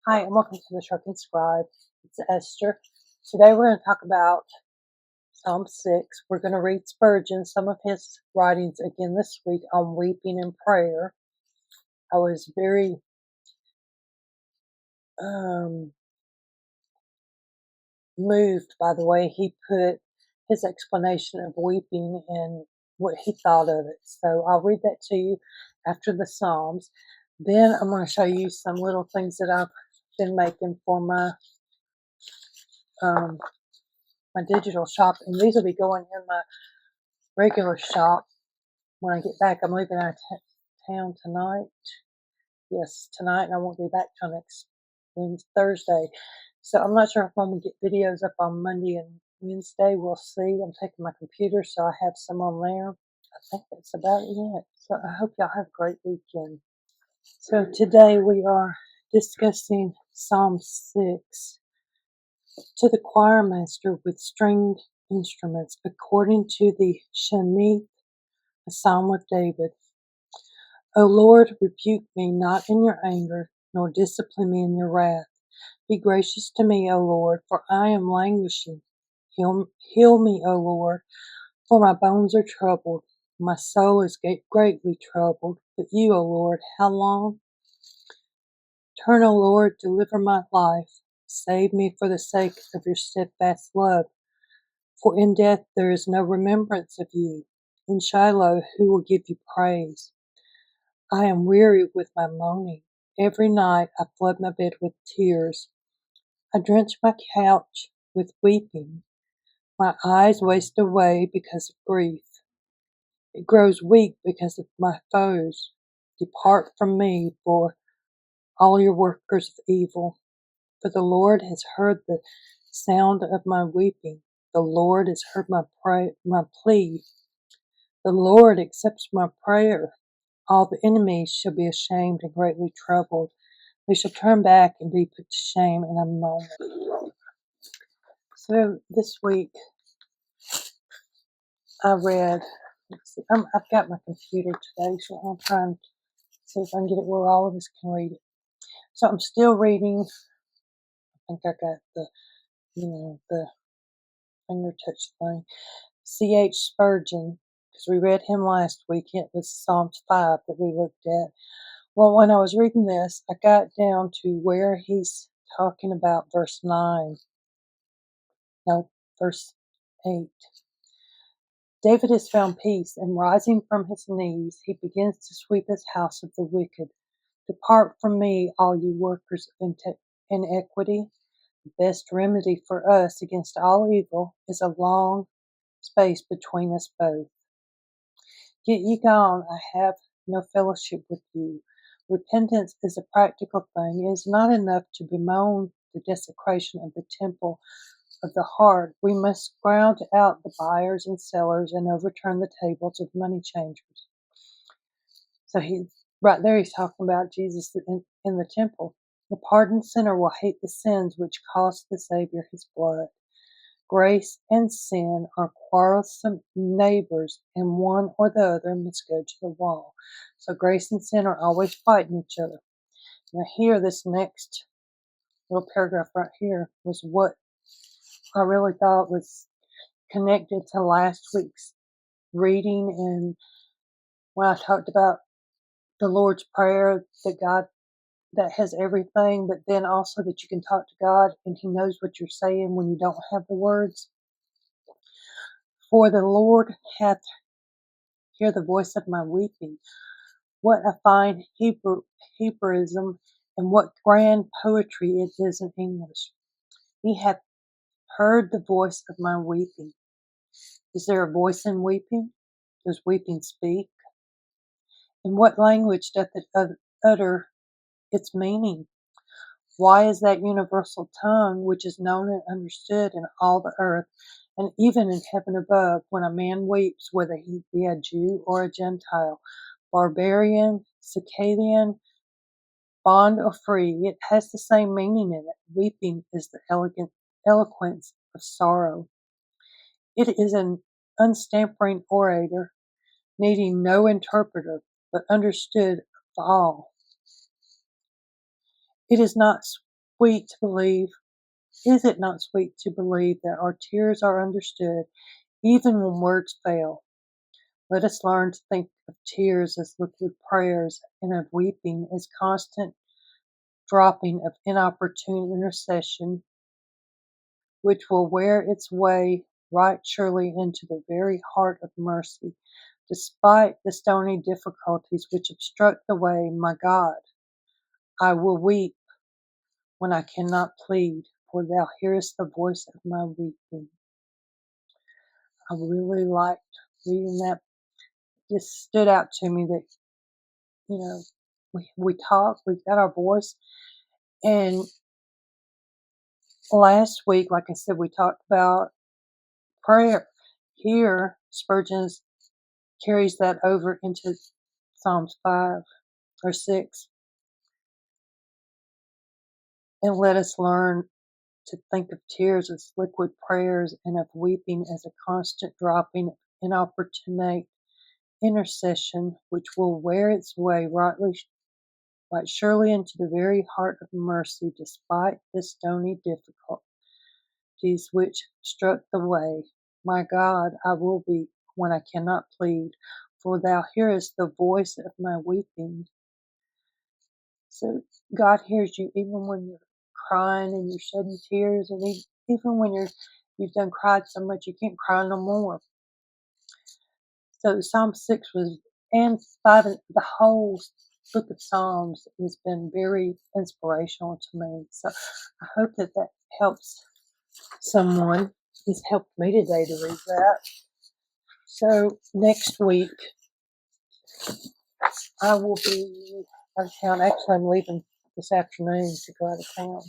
Hi, and welcome to the Trucking Scribe. It's Esther. Today we're going to talk about Psalm 6. We're going to read Spurgeon, some of his writings again this week on weeping and prayer. I was very moved by the way he put his explanation of weeping and what he thought of it. So I'll read that to you after the Psalms. Then I'm going to show you some little things that I've been making for my digital shop, and these will be going in my regular shop when I get back. I'm leaving out of town tonight. Yes, tonight, and I won't be back till next Thursday. So I'm not sure if I'm going to get videos up on Monday and Wednesday. We'll see. I'm taking my computer, so I have some on there. I think that's about it. So I hope y'all have a great weekend. So today we are discussing Psalm 6. To the choir master with stringed instruments, according to the Shanith, a psalm of David. O Lord, rebuke me not in your anger, nor discipline me in your wrath. Be gracious to me, O Lord, for I am languishing. Heal me, O Lord, for my bones are troubled. My soul is greatly troubled. But you, O Lord, how long? Turn, O Lord, deliver my life. Save me for the sake of your steadfast love. For in death there is no remembrance of you. In Shiloh, who will give you praise? I am weary with my moaning. Every night I flood my bed with tears. I drench my couch with weeping. My eyes waste away because of grief. It grows weak because of my foes. Depart from me, for all your workers of evil. For the Lord has heard the sound of my weeping. The Lord has heard my plea. The Lord accepts my prayer. All the enemies shall be ashamed and greatly troubled. They shall turn back and be put to shame in a moment. So this week I read, I've got my computer today, so I'm trying to see if I can get it where all of us can read it. So I'm still reading. I think I got the finger touch thing. C.H. Spurgeon, because we read him last week. It was Psalms 5 that we looked at. Well, when I was reading this, I got down to where he's talking about verse 9. No, verse 8. David has found peace, and rising from his knees, he begins to sweep his house of the wicked. Depart from me, all you workers of iniquity. The best remedy for us against all evil is a long space between us both. Get ye gone, I have no fellowship with you. Repentance is a practical thing. It is not enough to bemoan the desecration of the temple of the heart. We must ground out the buyers and sellers and overturn the tables of money changers. So right there he's talking about Jesus in the temple. The pardoned sinner will hate the sins which cost the Savior his blood. Grace and sin are quarrelsome neighbors, and one or the other must go to the wall. So grace and sin are always fighting each other. Now here, this next little paragraph right here was what I really thought was connected to last week's reading, and when I talked about the Lord's Prayer, that God that has everything, but then also that you can talk to God and He knows what you're saying when you don't have the words. For the Lord hath heard the voice of my weeping. What a fine Hebraism, and what grand poetry it is in English. He hath heard the voice of my weeping. Is there a voice in weeping? Does weeping speak? In what language doth it utter its meaning? Why is that universal tongue which is known and understood in all the earth, and even in heaven above, when a man weeps, whether he be a Jew or a Gentile, barbarian, Scythian, bond or free, it has the same meaning in it. Weeping is the eloquence of sorrow. It is an unstammering orator, needing no interpreter, but understood of all. It is not sweet to believe? Is it not sweet to believe that our tears are understood, even when words fail? Let us learn to think of tears as liquid prayers and of weeping as constant dropping of inopportune intercession, which will wear its way right surely into the very heart of mercy. Despite the stony difficulties which obstruct the way, my God, I will weep when I cannot plead, for thou hearest the voice of my weeping. I really liked reading that. It just stood out to me that, we talk, we got our voice. And last week, like I said, we talked about prayer. Here, Spurgeon carries that over into Psalms 5 or 6. And let us learn to think of tears as liquid prayers and of weeping as a constant dropping of inopportune intercession, which will wear its way right surely into the very heart of mercy, despite the stony difficulties which obstruct the way. My God, I will weep when I cannot plead, for thou hearest the voice of my weeping. So God hears you even when you're crying and you're shedding tears, and even when you've done cried so much you can't cry no more. So Psalm 6 and 5, the whole book of Psalms has been very inspirational to me. So I hope that helps someone. It's helped me today to read that. So next week I will be out of town. Actually, I'm leaving this afternoon to go out of town.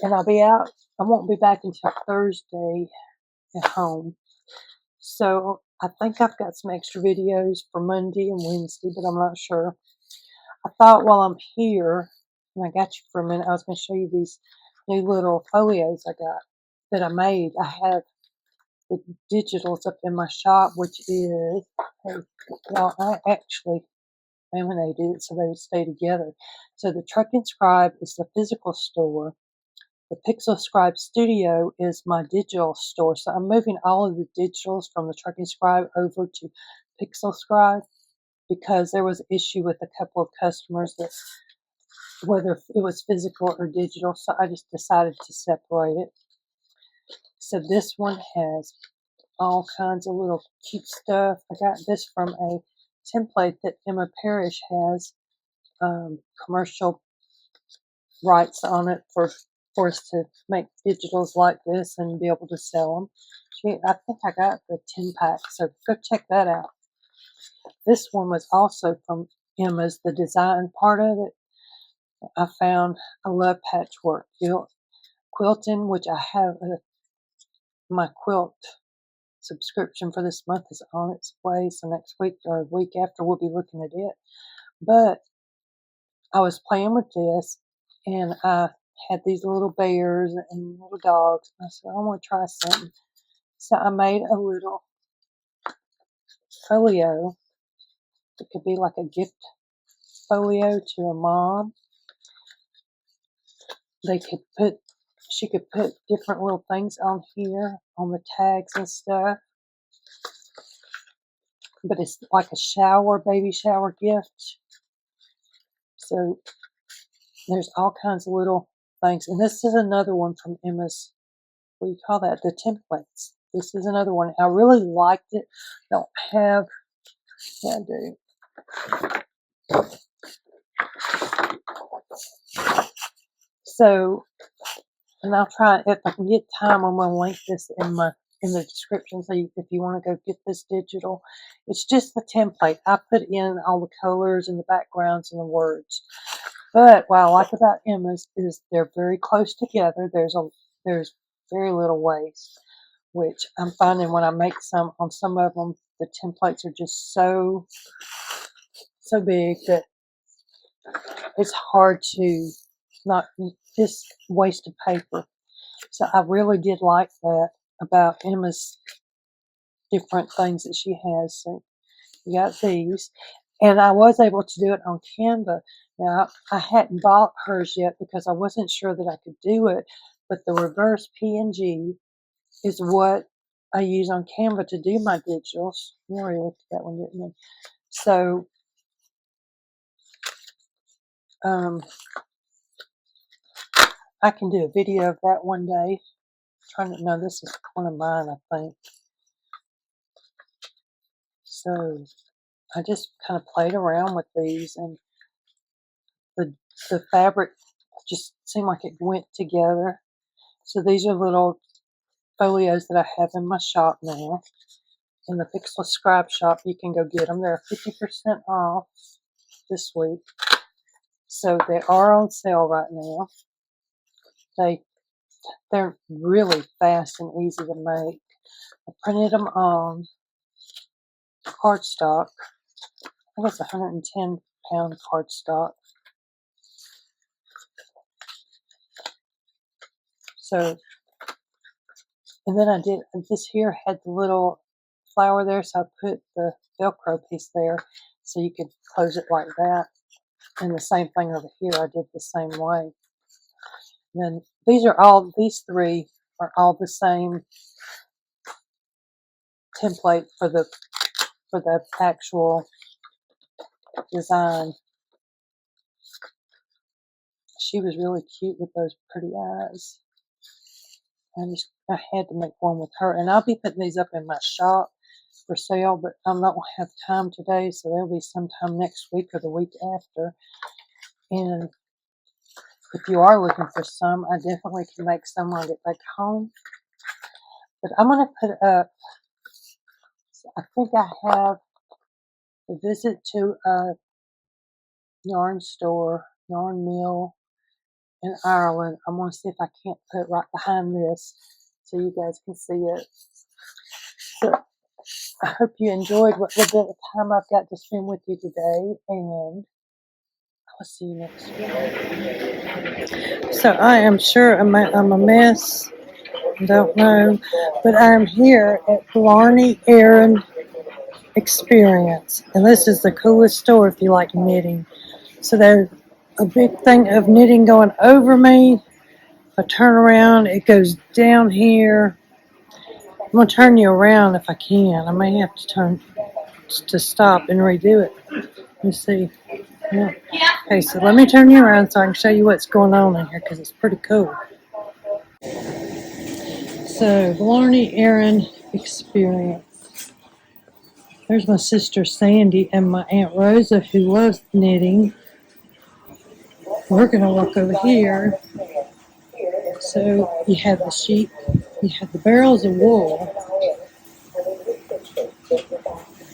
And I'll be out. I won't be back until Thursday at home. So I think I've got some extra videos for Monday and Wednesday, but I'm not sure. I thought while I'm here, and I got you for a minute, I was going to show you these new little folios I got that I made. I have the digitals up in my shop, which is, well, I actually laminated it so they would stay together. So the Truck and Scribe is the physical store. The Pixel Scribe Studio is my digital store. So I'm moving all of the digitals from the Truck and Scribe over to Pixel Scribe because there was an issue with a couple of customers that whether it was physical or digital. So I just decided to separate it. So this one has all kinds of little cute stuff. I got this from a template that Emma Parrish has commercial rights on it for us to make digitals like this and be able to sell them. I think I got the 10-pack, so go check that out. This one was also from Emma's, the design part of it. I found I love patchwork quilting, which I have my quilt subscription for this month is on its way. So next week or the week after, we'll be looking at it. But I was playing with this, and I had these little bears and little dogs. I said, I want to try something. So I made a little folio. It could be like a gift folio to a mom. She could put different little things on here, on the tags and stuff. But it's like a baby shower gift. So there's all kinds of little things. And this is another one from Emma's, what do you call that? The templates. This is another one. I really liked it. Don't have, yeah, I do. So, and I'll try, if I can get time, I'm going to link this in the description. So if you want to go get this digital, it's just the template. I put in all the colors and the backgrounds and the words. But what I like about Emma's is they're very close together. There's very little waste, which I'm finding when I make on some of them, the templates are just so big that it's hard to not just waste of paper. So I really did like that about Emma's different things that she has. So you got these. And I was able to do it on Canva. Now, I hadn't bought hers yet because I wasn't sure that I could do it, but the reverse PNG is what I use on Canva to do my digitals. We already looked at that one, didn't we? So, I can do a video of that one day. Trying to know, this is one of mine, I think. So, I just kind of played around with these, and the fabric just seemed like it went together. So these are little folios that I have in my shop now. In the Pixel Scribe shop, you can go get them. They're 50% off this week. So they are on sale right now. They're really fast and easy to make. I printed them on cardstock. I think it's 110-pound cardstock. So, and then I did, this here had the little flower there, so I put the Velcro piece there so you could close it like that. And the same thing over here, I did the same way. And then these three are all the same template for the actual design. She was really cute with those pretty eyes. I had to make one with her, and I'll be putting these up in my shop for sale, but I'm not going to have time today, so they'll be sometime next week or the week after. And if you are looking for some, I definitely can make some when I get back home. But I'm going to put up, I think I have a visit to a yarn store, yarn mill in Ireland. I'm going to see if I can't put right behind this so you guys can see it. So I hope you enjoyed what little bit of time I've got to spend with you today, and I'll see you next week. So I am sure I'm a mess. Don't know, but I'm here at Blarney Aaron Experience, and this is the coolest store if you like knitting. So there's a big thing of knitting going over me. If I turn around, it goes down here. I'm going to turn you around if I can. I may have to stop and redo it. Let me see. Yeah. Okay, so let me turn you around so I can show you what's going on in here, because it's pretty cool. So, Blarney Aaron Experience. There's my sister Sandy and my Aunt Rosa, who loves knitting. We're going to walk over here. So you have the sheep, you have the barrels of wool,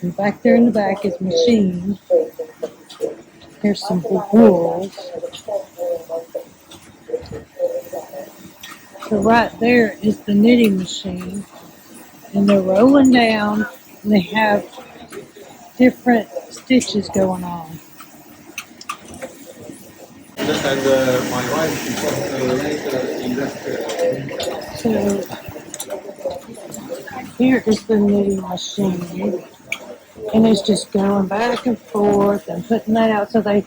and back there in the back is machine. Here's some wools. So right there is the knitting machine, and they're rolling down, and they have different stitches going on. And my wife, she was later invested. So here is the knitting machine, and it's just going back and forth and putting that out. So they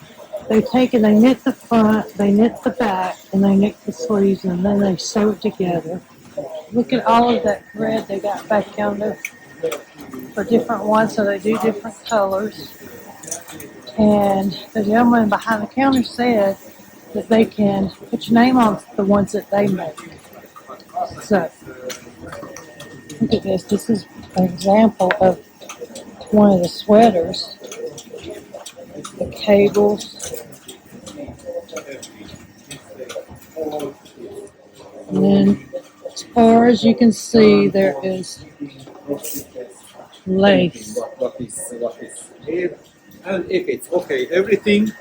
take and they knit the front, they knit the back, and they knit the sleeves, and then they sew it together. Look at all of that thread they got back down there for different ones, so they do different colors. And the gentleman behind the counter said that they can put your name on the ones that they make. So, look at this. This is an example of one of the sweaters. The cables. And then, as far as you can see, there is lace. What is here. And if it's okay, everything,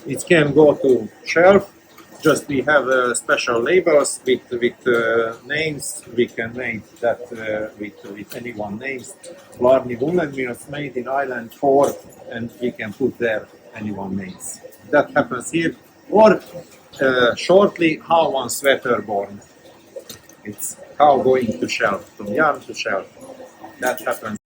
it can go to shelf. Just we have special labels with names. We can make that with anyone names. Blarney Woolen Mills made in Ireland 4, and we can put there anyone names. That happens here. Or shortly, how one sweater born. It's how going to shelf, from yarn to shelf. That happens.